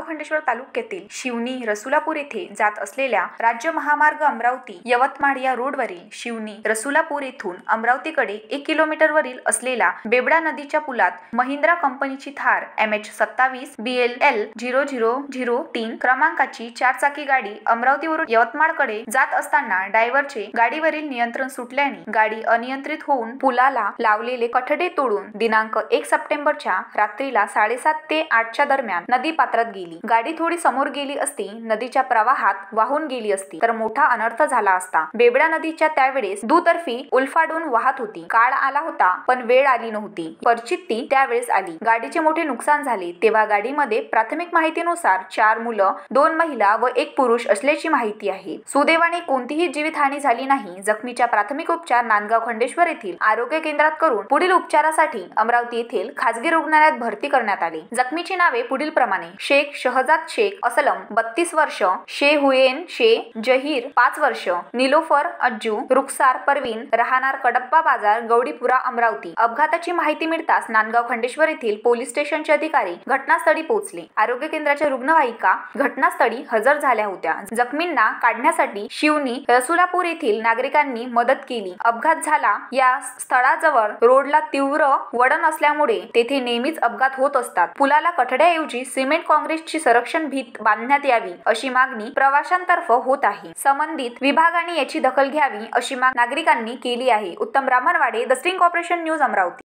नांदगाव खंडेश्वर तालुक्यातील शिवनी रसुलापूर येथे जात असलेल्या राज्य महामार्ग अमरावती यवतमाळ या रोडवरील शिवनी रसुलापूर येथून अमरावतीकडे 1 किलोमीटरवरील असलेल्या बेबडा नदीच्या पुलात महिंद्रा कंपनीची थार MH27 BLL 0003 क्रमांकाची 4 चाकी गाडी अमरावतीवरून यवतमाळकडे जात असताना ड्रायव्हरचे गाडीवरील नियंत्रण सुटल्याने गाडी अनियंत्रित होऊन पुलाला लावलेले कठडे तोडून दिनांक 1 सप्टेंबरच्या रात्रीला 7:30 ते 8च्या दरम्यान नदी पात्रात गेली। गाडी थोडी समोर गेली असती नदीच्या प्रवाहात वाहून गेली असती तर मोठा अनर्थ झाला असता। बेबडा नदीच्या त्यावेळेस दुतर्फी उलफाडून वाहत होती। काळ आला होता पण वेळ आली नव्हती। परिस्थिती त्यावेळेस आली। गाडीचे मोठे नुकसान झाले। तेव्हा गाडीमध्ये प्राथमिक माहितीनुसार 4 मुलं 2 महिला व 1 पुरुष असल्याची माहिती आहे। सुदैवाने कोणतीही जीवितहानी झाली नाही। जखमीच्या प्राथमिक उपचार नांदगाव खंडेश्वर येथील आरोग्य केंद्रात करून पुढील उपचारासाठी अमरावती येथील खासगी रुग्णालयात भरती करण्यात आले। जखमीची नावे पुढील प्रमाणे शेख शहजाद शेख असलम 32 वर्ष, हुएन जहीर 5 वर्ष, निलोफर अज्जू रुखसार परवीन राहणार कडप्पा बाजार गौडीपुरा अमरावती। अपघाताची माहिती मिळताच नांदगाव खंडेश्वर येथील पोलीस स्टेशनचे अधिकारी घटनास्थळी पोहोचले। आरोग्य केंद्राच्या रुग्णवाहिका घटनास्थळी हजर झाल्या होत्या। जखमींना काढण्यासाठी शिवनी रसुलापूर येथील नागरिकांनी मदत केली। अपघात झाला या स्थळाजवळ रोडला तीव्र वळण असल्यामुळे तेथे नेहमीच अपघात होत असतात। पुलाला कठड्याऐवजी सिमेंट काँक्रीटची संरक्षण भीत बांधण्यात यावी अशी मागणी प्रवाशांतर्फे होत आहे। संबंधित विभागाने याची दखल घ्यावी अशी मागणी नागरिकांनी केली आहे। उत्तम Brahmanwade, the sting corporation news Amravati.